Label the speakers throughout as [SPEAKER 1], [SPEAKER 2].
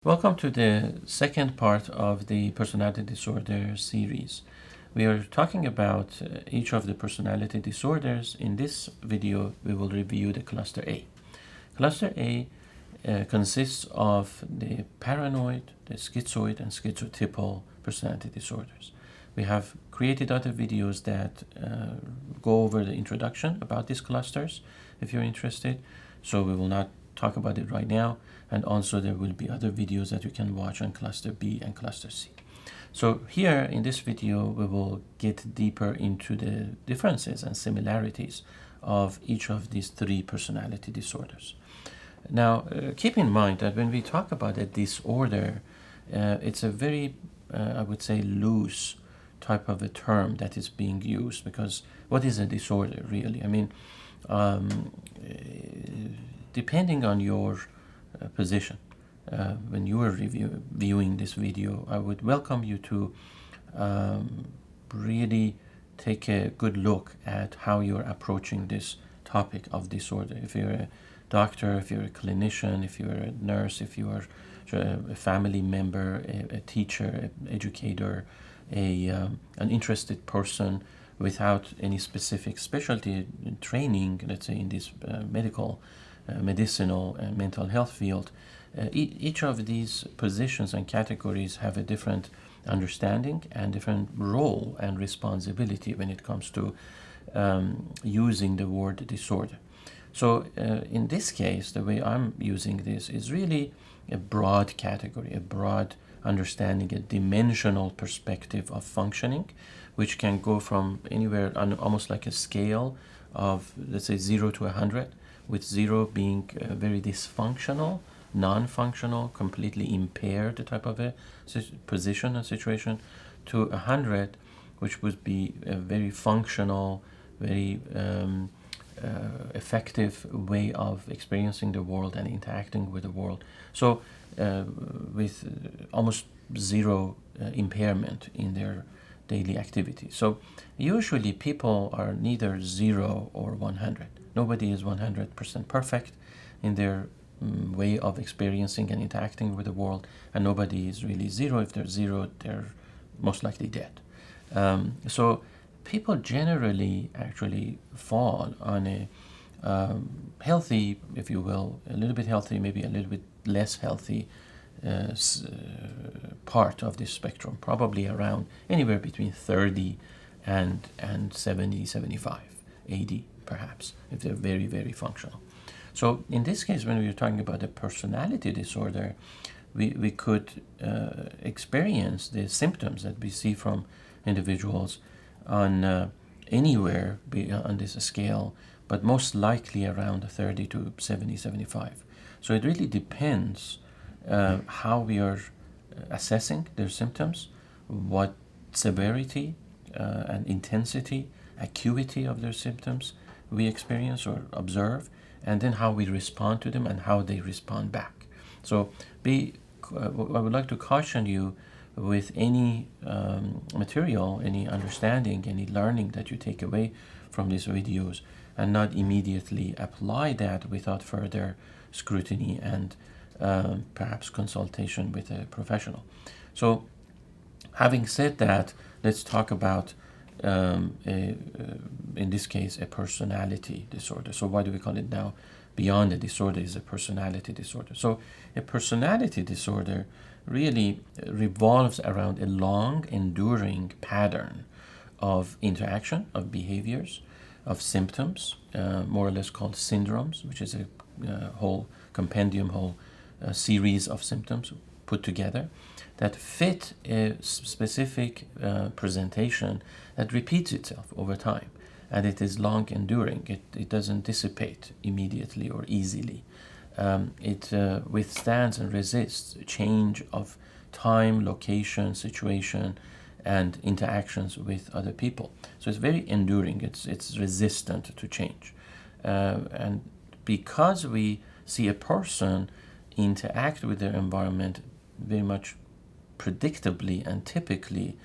[SPEAKER 1] Welcome to the second part of the personality disorder series. We are talking about each of the personality disorders. In this video, we will review the cluster A. Cluster A consists of the paranoid, the schizoid, and schizotypal personality disorders. We have created other videos that go over the introduction about these clusters if you're interested. So we will not talk about it right now, and also there will be other videos that you can watch on cluster B and cluster C. So here in this video we will get deeper into the differences and similarities of each of these three personality disorders. Now keep in mind that when we talk about a disorder, it's a very I would say loose type of a term that is being used, because what is a disorder really? I mean, depending on your position, when you are viewing this video, I would welcome you to really take a good look at how you're approaching this topic of disorder. If you're a doctor, if you're a clinician, if you're a nurse, if you are a family member, a teacher, an educator, an interested person without any specific specialty training, let's say in this medicinal and mental health field, each of these positions and categories have a different understanding and different role and responsibility when it comes to using the word disorder. So in this case, the way I'm using this is really a broad category, a broad understanding, a dimensional perspective of functioning, which can go from anywhere on almost like a scale of, let's say, 0 to 100, with 0 being very dysfunctional, non-functional, completely impaired type of a position and situation, to 100, which would be a very functional, very effective way of experiencing the world and interacting with the world. So with almost 0 impairment in their daily activity. So usually people are neither 0 or 100. Nobody is 100% perfect in their way of experiencing and interacting with the world, and nobody is really 0. If they're 0, they're most likely dead. So people generally actually fall on a healthy, if you will, a little bit healthy, maybe a little bit less healthy part of this spectrum, probably around anywhere between 30 and 70, 75, 80 perhaps, if they're very, very functional. So in this case, when we're talking about a personality disorder, we could experience the symptoms that we see from individuals on anywhere on this scale, but most likely around 30 to 70, 75. So it really depends how we are assessing their symptoms, what severity and intensity, acuity of their symptoms we experience or observe, and then how we respond to them and how they respond back. So I would like to caution you with any material, any understanding, any learning that you take away from these videos, and not immediately apply that without further scrutiny and perhaps consultation with a professional. So having said that, let's talk about in this case a personality disorder. So why do we call it now beyond a disorder is a personality disorder? So a personality disorder really revolves around a long enduring pattern of interaction, of behaviors, of symptoms, more or less called syndromes, which is a whole compendium, whole series of symptoms put together that fit a specific presentation that repeats itself over time, and it is long enduring. It doesn't dissipate immediately or easily. It withstands and resists change of time, location, situation, and interactions with other people. So it's very enduring. It's resistant to change, and because we see a person interact with their environment very much predictably and typically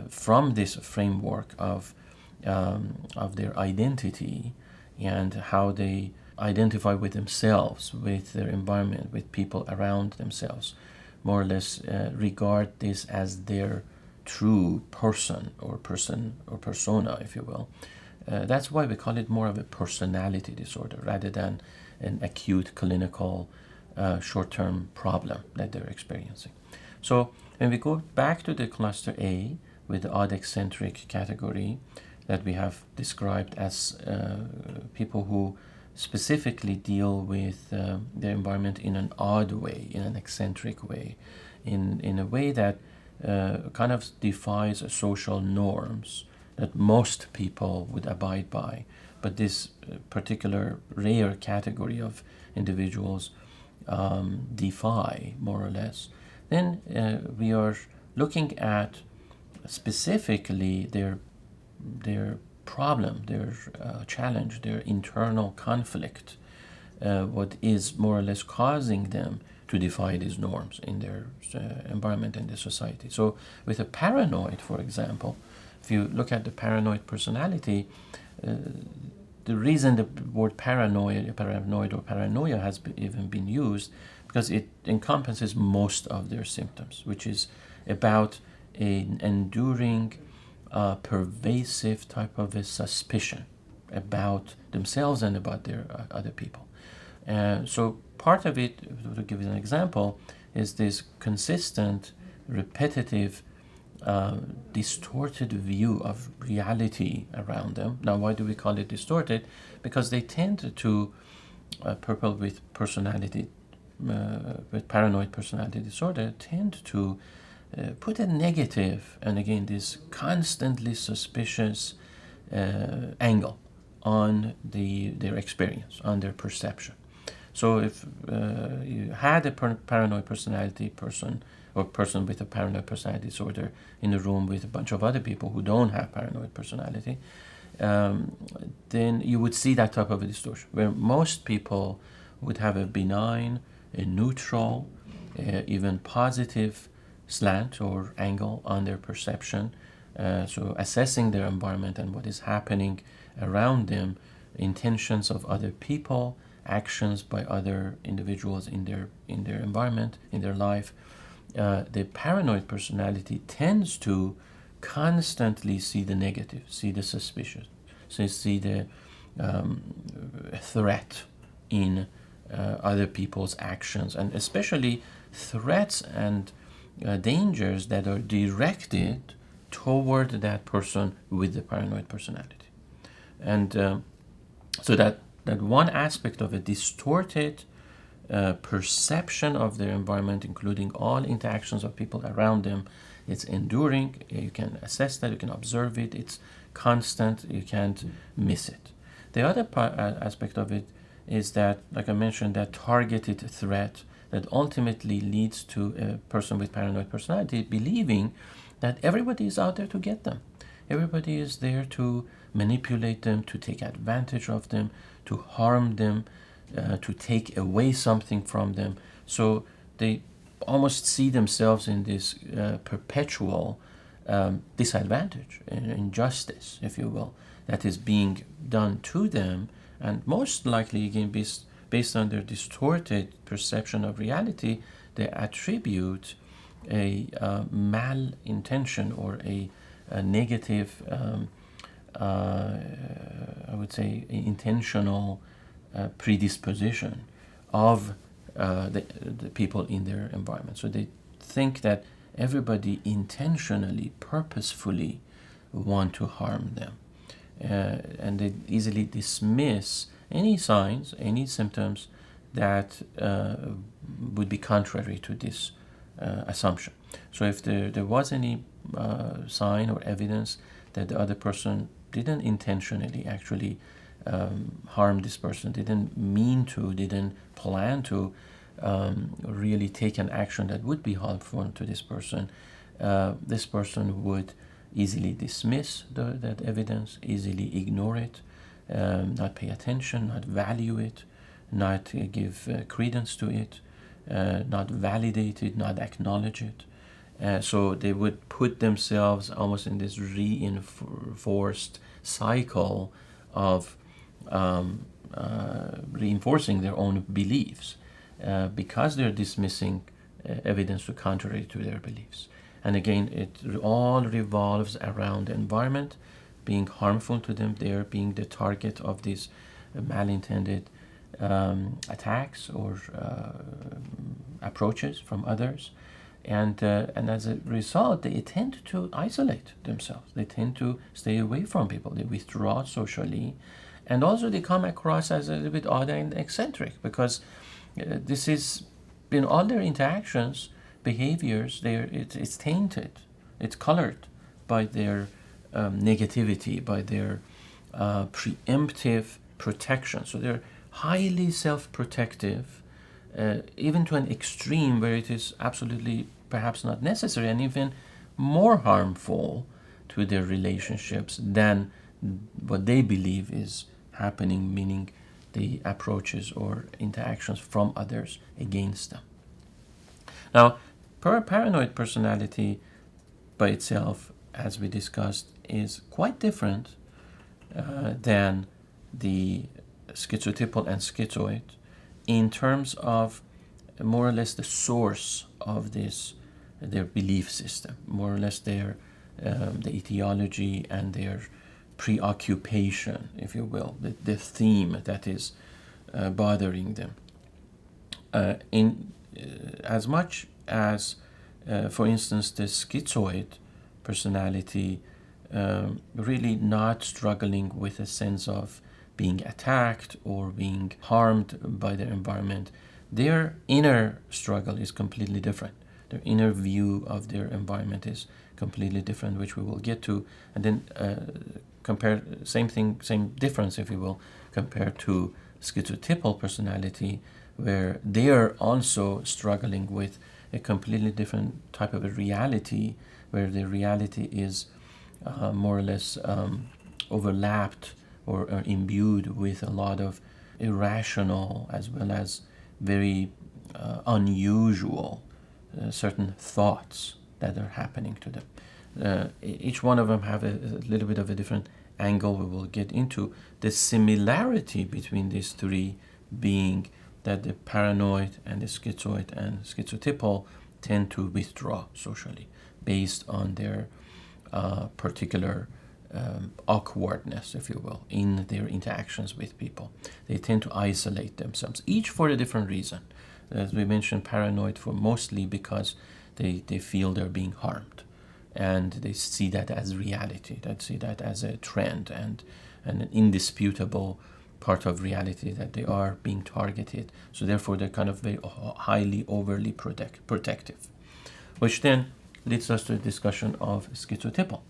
[SPEAKER 1] from this framework of their identity and how they identify with themselves, with their environment, with people around themselves, more or less regard this as their true person or persona, if you will. That's why we call it more of a personality disorder rather than an acute clinical short-term problem that they're experiencing. So when we go back to the cluster A with the odd eccentric category that we have described as people who specifically deal with the environment in an odd way, in an eccentric way, in a way that kind of defies social norms that most people would abide by. But this particular rare category of individuals defy, more or less. Then we are looking at specifically their problem, their challenge, their internal conflict, what is more or less causing them to defy these norms in their environment and their society. So with a paranoid, for example, if you look at the paranoid personality, the reason the word paranoid or paranoia has even been used, because it encompasses most of their symptoms, which is about an enduring, pervasive type of a suspicion about themselves and about their other people. So part of it, to give you an example, is this consistent, repetitive, distorted view of reality around them. Now, why do we call it distorted? Because they tend to, people with personality, with paranoid personality disorder, tend to put a negative, and again, this constantly suspicious angle on their experience, on their perception. So if you had a paranoid personality person or person with a paranoid personality disorder in a room with a bunch of other people who don't have paranoid personality, then you would see that type of a distortion, where most people would have a benign, a neutral, even positive slant or angle on their perception. So assessing their environment and what is happening around them, intentions of other people, actions by other individuals in their environment, in their life. The paranoid personality tends to constantly see the negative, see the suspicious, so see the threat in other people's actions, and especially threats and dangers that are directed toward that person with the paranoid personality. And so that one aspect of a distorted perception of their environment, including all interactions of people around them, it's enduring. You can assess that, you can observe it, it's constant, you can't miss it. The other aspect of it is that, like I mentioned, that targeted threat that ultimately leads to a person with paranoid personality believing that everybody is out there to get them. Everybody is there to manipulate them, to take advantage of them, to harm them, to take away something from them. So they almost see themselves in this perpetual disadvantage, injustice, if you will, that is being done to them, and most likely, again, based on their distorted perception of reality, they attribute a malintention or a negative, I would say, intentional predisposition of the people in their environment. So they think that everybody intentionally, purposefully want to harm them. And they easily dismiss any signs, any symptoms that would be contrary to this assumption. So if there was any sign or evidence that the other person didn't intentionally actually harm this person, didn't mean to, didn't plan to really take an action that would be harmful to this person would easily dismiss that evidence, easily ignore it, not pay attention, not value it, not give credence to it, not validate it, not acknowledge it. So they would put themselves almost in this reinforced cycle of reinforcing their own beliefs because they're dismissing evidence to contrary to their beliefs. And again, it all revolves around the environment being harmful to them, they're being the target of these malintended attacks or approaches from others. And as a result, they tend to isolate themselves. They tend to stay away from people. They withdraw socially. And also they come across as a little bit odd and eccentric because this is, in all their interactions, behaviors, it's tainted, it's colored by their negativity, by their preemptive protection. So they're highly self-protective, even to an extreme where it is absolutely perhaps not necessary and even more harmful to their relationships than what they believe is happening, meaning the approaches or interactions from others against them. Now, paranoid personality by itself, as we discussed, is quite different than the schizotypal and schizoid in terms of more or less the source of their belief system, more or less the etiology and their preoccupation, if you will, the theme that is bothering them. As much as, for instance, the schizoid personality really not struggling with a sense of being attacked or being harmed by their environment, their inner struggle is completely different. Their inner view of their environment is completely different, which we will get to, and then compare same difference, if you will, compared to schizotypal personality, where they are also struggling with a completely different type of a reality, where the reality is more or less overlapped or imbued with a lot of irrational as well as very unusual certain thoughts that are happening to them. Each one of them have a little bit of a different angle we will get into. The similarity between these three being that the paranoid and the schizoid and schizotypal tend to withdraw socially based on their particular awkwardness, if you will, in their interactions with people. They tend to isolate themselves, each for a different reason. As we mentioned, paranoid for mostly because they feel they're being harmed, and they see that as reality, they see that as a trend and an indisputable part of reality that they are being targeted. So therefore they're kind of very highly overly protective, which then leads us to a discussion of schizotypal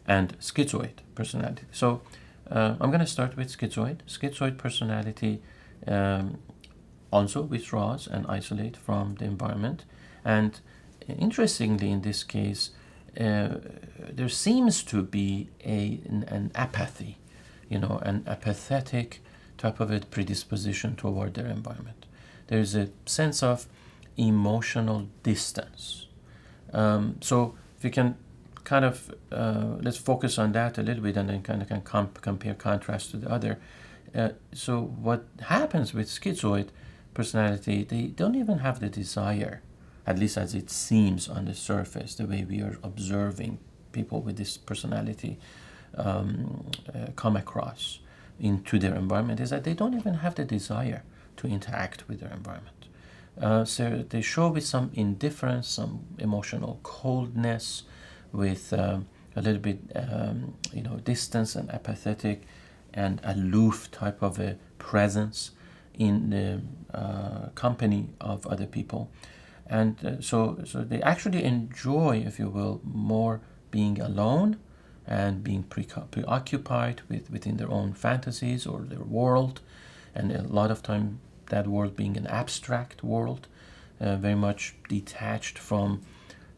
[SPEAKER 1] and schizoid personality. So I'm going to start with schizoid. Schizoid personality also withdraws and isolates from the environment. And interestingly, in this case, there seems to be an apathy, an apathetic type of a predisposition toward their environment. There's a sense of emotional distance. So if you can kind of, let's focus on that a little bit and then kind of can compare contrast to the other. So what happens with schizoid personality, they don't even have the desire, at least as it seems on the surface, the way we are observing people with this personality come across into their environment, is that they don't even have the desire to interact with their environment. So they show with some indifference, some emotional coldness, with a little bit, distance and apathetic and aloof type of a presence in the company of other people. And so they actually enjoy, if you will, more being alone and being preoccupied within their own fantasies or their world, and a lot of time that world being an abstract world, very much detached from,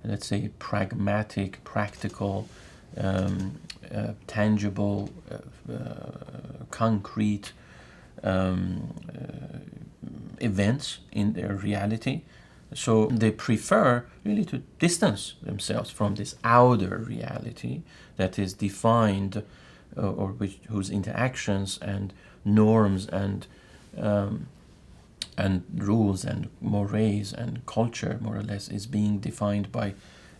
[SPEAKER 1] let's say, pragmatic, practical, tangible, concrete events in their reality. So they prefer really to distance themselves from this outer reality that is defined whose interactions and norms and and rules and mores and culture, more or less, is being defined by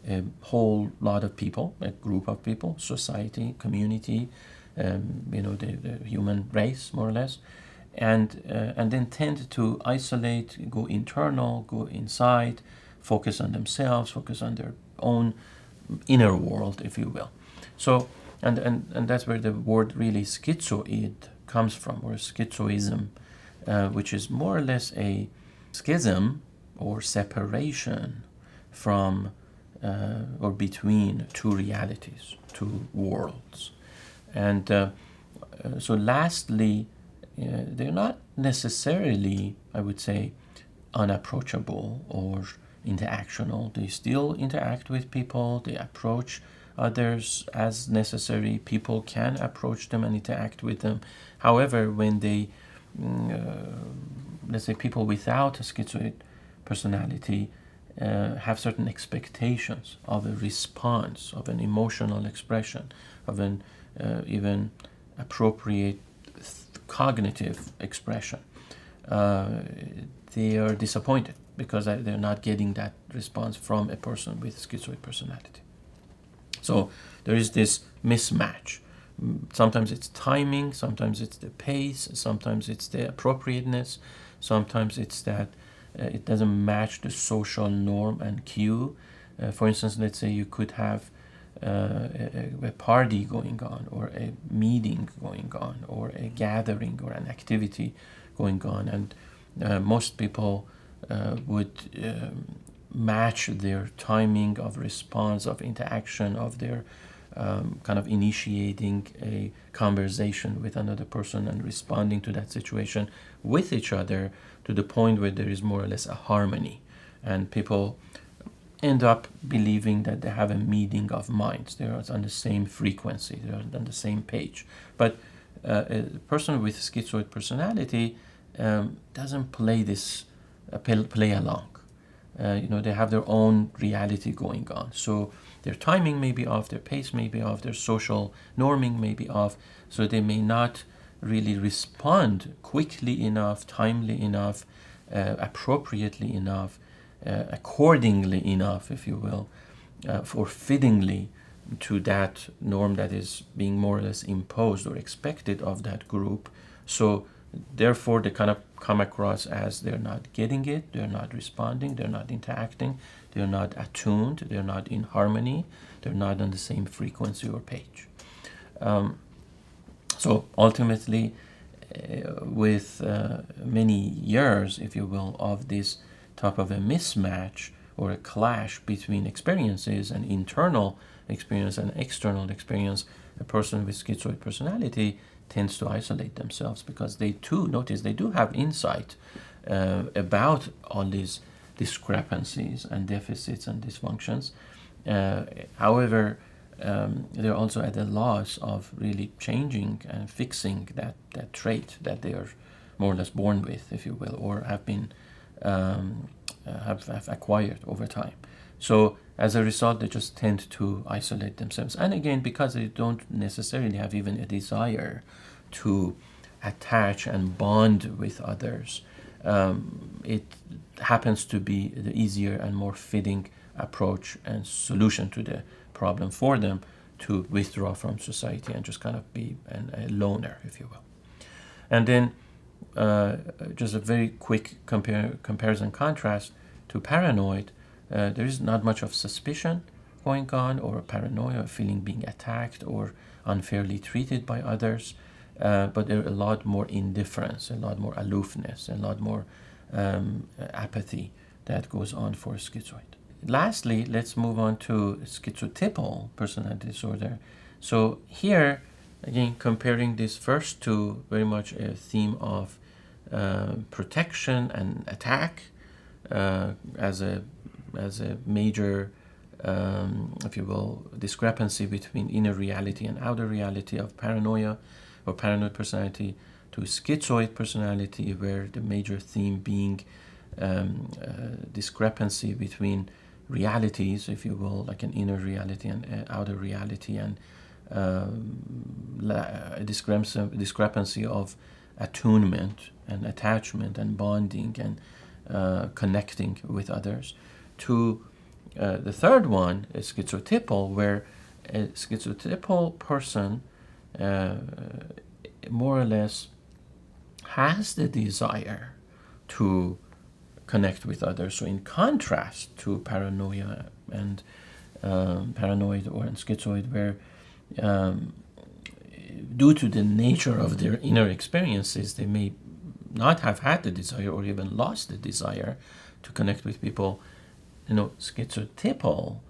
[SPEAKER 1] a whole lot of people, a group of people, society, community, the human race, more or less, and then tend to isolate, go internal, go inside, focus on themselves, focus on their own inner world, if you will. So, and that's where the word really schizoid comes from, or schizoism, which is more or less a schism or separation from or between two realities, two worlds. And so lastly, they're not necessarily, I would say, unapproachable or interactional. They still interact with people, they approach others as necessary. People can approach them and interact with them. However, when they, let's say, people without a schizoid personality have certain expectations of a response, of an emotional expression, of an even appropriate cognitive expression, they are disappointed because they're not getting that response from a person with schizoid personality. So there is this mismatch. Sometimes it's timing, sometimes it's the pace, sometimes it's the appropriateness, sometimes it's that it doesn't match the social norm and cue. For instance, let's say you could have a party going on, or a meeting going on, or a gathering or an activity going on, and most people would match their timing of response, of interaction, of their kind of initiating a conversation with another person and responding to that situation with each other to the point where there is more or less a harmony, and people end up believing that they have a meeting of minds. They're on the same frequency, they're on the same page. But a person with schizoid personality doesn't play this play along. They have their own reality going on. So their timing may be off, their pace may be off, their social norming may be off. So they may not really respond quickly enough, timely enough, appropriately enough, accordingly enough, if you will, or fittingly to that norm that is being more or less imposed or expected of that group. So therefore they kind of come across as they're not getting it, they're not responding, they're not interacting, they're not attuned, they're not in harmony, they're not on the same frequency or page. So ultimately, with many years, if you will, of this type of a mismatch or a clash between experiences, and internal experience and external experience, a person with schizoid personality tends to isolate themselves because they too, notice, they do have insight about all these discrepancies and deficits and dysfunctions. However, they're also at a loss of really changing and fixing that trait that they are more or less born with, if you will, or have been have acquired over time. So as a result, they just tend to isolate themselves. And again, because they don't necessarily have even a desire to attach and bond with others, it happens to be the easier and more fitting approach and solution to the problem for them to withdraw from society and just kind of be a loner, if you will. And then just a very quick comparison contrast to paranoid. There is not much of suspicion going on, or paranoia, feeling being attacked or unfairly treated by others, but there are a lot more indifference, a lot more aloofness, a lot more apathy that goes on for schizoid. Lastly, let's move on to schizotypal personality disorder. So here, again, comparing these first two, very much a theme of protection and attack as a major, if you will, discrepancy between inner reality and outer reality of paranoia or paranoid personality, to schizoid personality, where the major theme being discrepancy between realities, if you will, like an inner reality and outer reality, and discrepancy of attunement and attachment and bonding and connecting with others, to the third one is schizotypal, where a schizotypal person more or less has the desire to connect with others. So in contrast to paranoia and paranoid or schizoid, where due to the nature of their inner experiences, they may not have had the desire or even lost the desire to connect with people. Schizotypal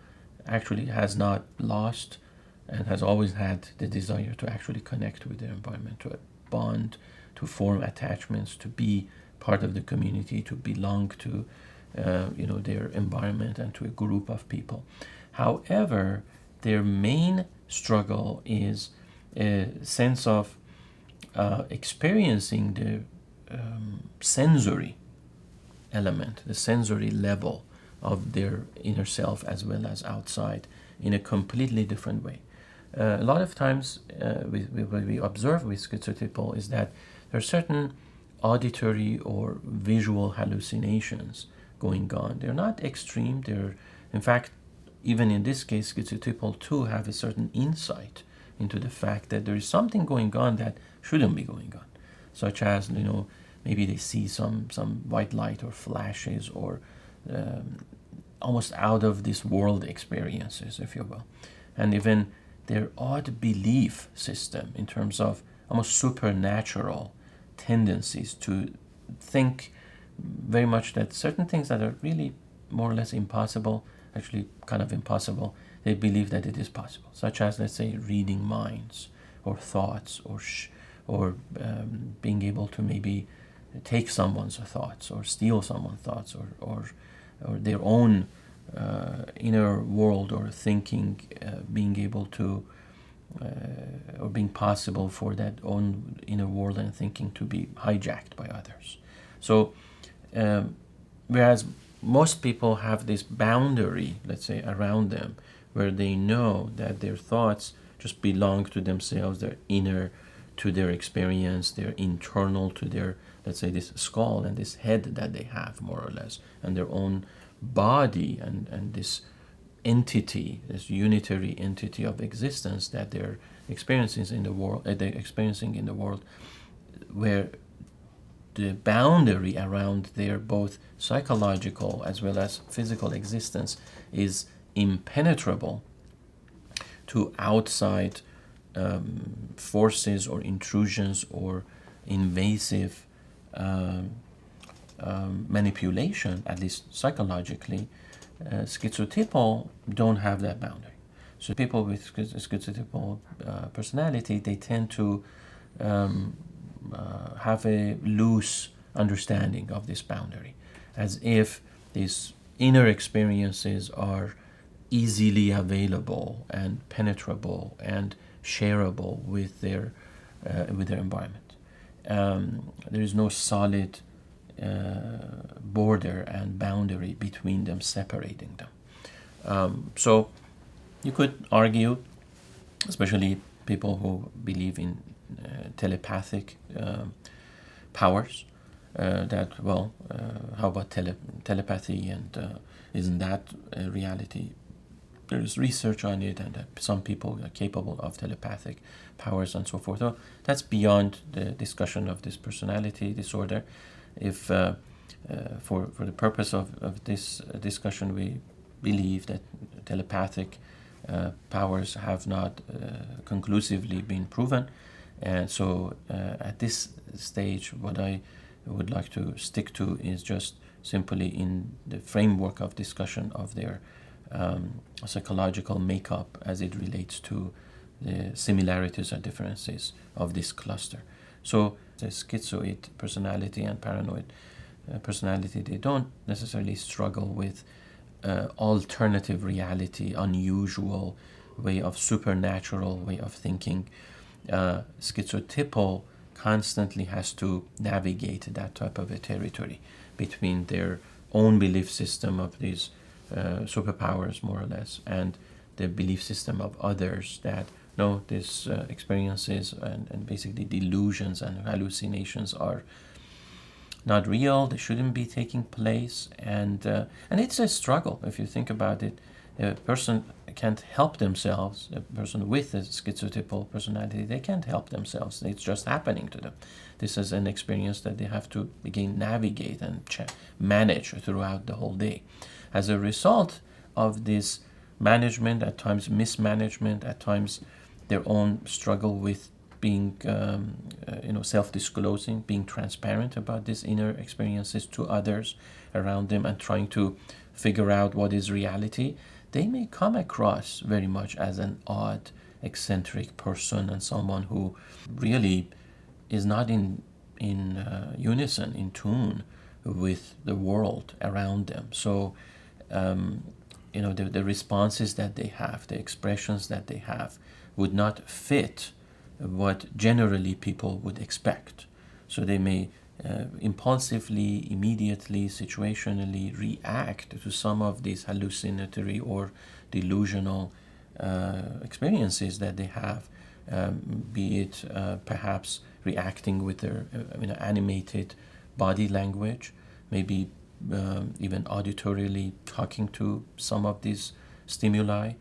[SPEAKER 1] actually has not lost and has always had the desire to actually connect with their environment, to bond, to form attachments, to be part of the community, to belong to their environment and to a group of people. However, their main struggle is a sense of experiencing the sensory element, the sensory level of their inner self as well as outside in a completely different way. A lot of times what we observe with schizotypal is that there are certain auditory or visual hallucinations going on. They're not extreme. They're, in fact, even in this case, schizotypal too have a certain insight into the fact that there is something going on that shouldn't be going on, such as maybe they see some white light or flashes or almost out of this world experiences, if you will, and even their odd belief system in terms of almost supernatural tendencies to think very much that certain things that are really more or less impossible, actually kind of impossible, they believe that it is possible, such as, let's say, reading minds or thoughts or being able to maybe take someone's thoughts or steal someone's thoughts or their own inner world or thinking being able to or being possible for that own inner world and thinking to be hijacked by others. So whereas most people have this boundary, let's say, around them, where they know that their thoughts just belong to themselves, they're inner to their experience, they're internal to their, let's say, this skull and this head that they have, more or less, and their own body and this entity, this unitary entity of existence that they're experiencing in the world, where the boundary around their both psychological as well as physical existence is impenetrable to outside forces or intrusions or invasive manipulation, at least psychologically. Schizotypal don't have that boundary. So people with schizotypal personality, they tend to have a loose understanding of this boundary, as if these inner experiences are easily available and penetrable and shareable with their environment. There is no solid border and boundary between them, separating them. So you could argue, especially people who believe in telepathic powers, that, well, how about telepathy, and isn't that a reality? There's research on it, and that some people are capable of telepathic powers and so forth. So that's beyond the discussion of this personality disorder. If for the purpose of this discussion, we believe that telepathic powers have not conclusively been proven, and so at this stage, what I would like to stick to is just simply in the framework of discussion of their psychological makeup as it relates to the similarities and differences of this cluster. So the schizoid personality and paranoid personality, they don't necessarily struggle with alternative reality, unusual way of supernatural way of thinking. Schizotypal constantly has to navigate that type of a territory between their own belief system of these superpowers, more or less, and the belief system of others that no, these experiences and basically delusions and hallucinations are not real. They shouldn't be taking place, and it's a struggle if you think about it. A person can't help themselves. A person with a schizotypal personality, they can't help themselves. It's just happening to them. This is an experience that they have to again navigate and manage throughout the whole day. As a result of this management, at times mismanagement, at times their own struggle with being self-disclosing, being transparent about these inner experiences to others around them and trying to figure out what is reality, they may come across very much as an odd, eccentric person and someone who really is not in unison, in tune with the world around them. So the responses that they have, the expressions that they have would not fit what generally people would expect. So they may impulsively, immediately, situationally react to some of these hallucinatory or delusional experiences that they have, be it perhaps reacting with their animated body language, maybe even auditorily talking to some of these stimuli,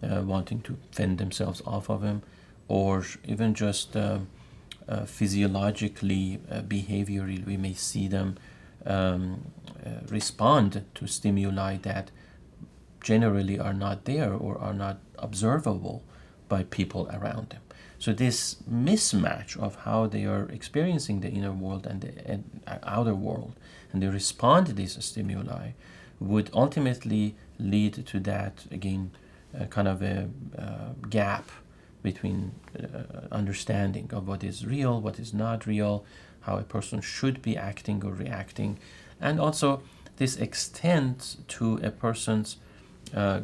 [SPEAKER 1] wanting to fend themselves off of them, or even just physiologically, behaviorally, we may see them respond to stimuli that generally are not there or are not observable by people around them. So this mismatch of how they are experiencing the inner world and the outer world, and they respond to these stimuli, would ultimately lead to that, again, kind of a gap between understanding of what is real, what is not real, how a person should be acting or reacting, and also this extends to a person's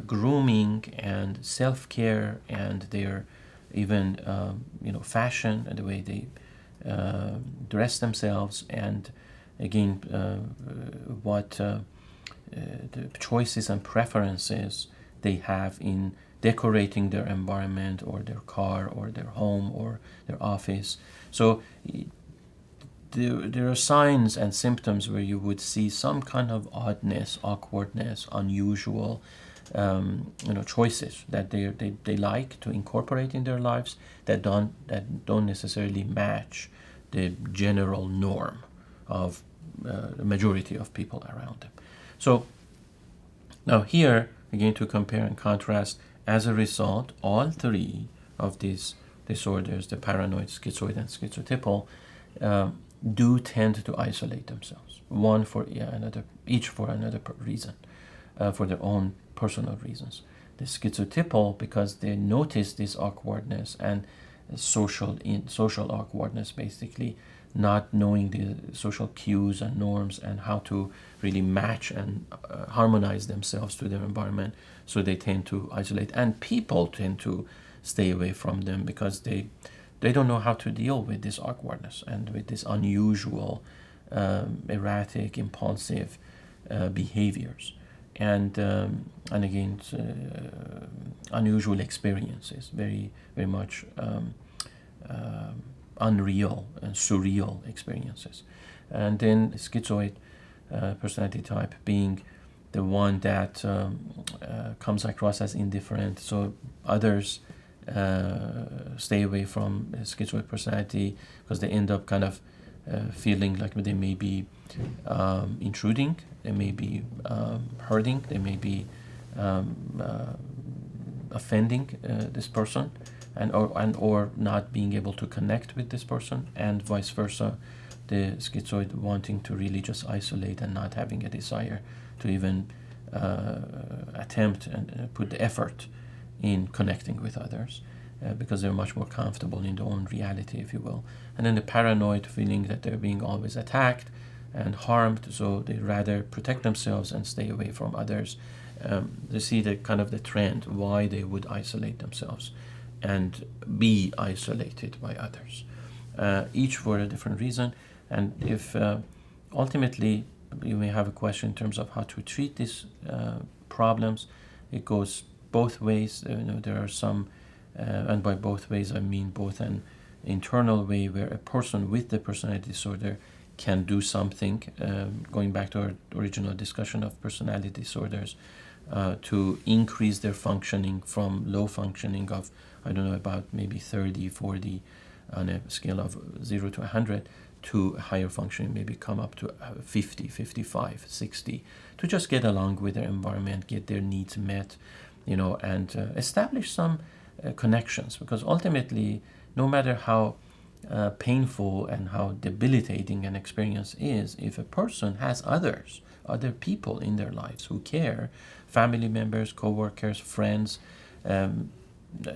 [SPEAKER 1] grooming and self-care and their even fashion and the way they dress themselves, and again what the choices and preferences they have in decorating their environment or their car or their home or their office. So there are signs and symptoms where you would see some kind of oddness, awkwardness, unusual choices that they like to incorporate in their lives that don't necessarily match the general norm of the majority of people around them. So now here, again, to compare and contrast, as a result, all three of these disorders, the paranoid, schizoid, and schizotypal, do tend to isolate themselves, one for another, each for another reason, for their own personal reasons. The schizotypal, because they notice this awkwardness and social awkwardness, basically not knowing the social cues and norms and how to really match and harmonize themselves to their environment, so they tend to isolate, and people tend to stay away from them because they don't know how to deal with this awkwardness and with this unusual, erratic, impulsive behaviors, and again unusual experiences, very very much unreal and surreal experiences. And then schizoid personality type being the one that comes across as indifferent, so others stay away from schizoid personality because they end up kind of feeling like they may be intruding, they may be hurting, they may be offending this person, or not being able to connect with this person, and vice versa, the schizoid wanting to really just isolate and not having a desire to even attempt and put the effort in connecting with others, because they're much more comfortable in their own reality, if you will. And then the paranoid, feeling that they're being always attacked and harmed, so they rather protect themselves and stay away from others. They see the kind of the trend why they would isolate themselves and be isolated by others, each for a different reason. And if ultimately you may have a question in terms of how to treat these problems, it goes both ways. There are some and by both ways I mean both an internal way where a person with the personality disorder can do something, going back to our original discussion of personality disorders, to increase their functioning from low functioning of, I don't know, about maybe 30, 40 on a scale of 0 to 100, to higher functioning, maybe come up to 50, 55, 60, to just get along with their environment, get their needs met, and establish some connections. Because ultimately, no matter how painful and how debilitating an experience is, if a person has other people in their lives who care, family members, co-workers, friends,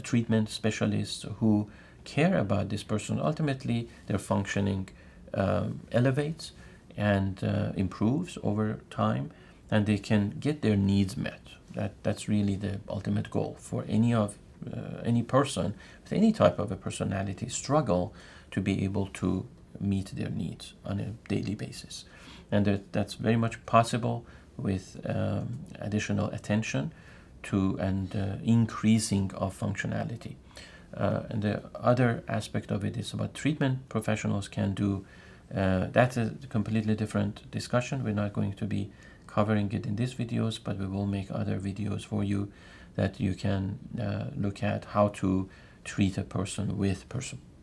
[SPEAKER 1] treatment specialists who care about this person, ultimately their functioning elevates and improves over time, and they can get their needs met. That's really the ultimate goal for any person with any type of a personality struggle, to be able to meet their needs on a daily basis. And that's very much possible with additional attention to and increasing of functionality. And the other aspect of it is about treatment professionals can do. That's a completely different discussion. We're not going to be covering it in these videos, but we will make other videos for you that you can look at how to treat a person with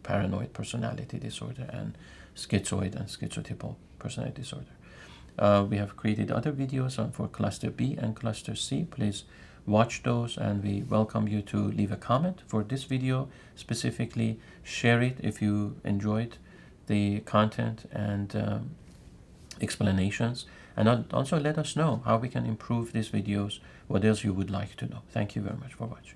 [SPEAKER 1] paranoid personality disorder and schizoid and schizotypal personality disorder. We have created other videos for cluster B and cluster C. Please watch those, and we welcome you to leave a comment for this video specifically. Share it if you enjoyed the content and explanations, and also let us know how we can improve these videos, what else you would like to know. Thank you very much for watching.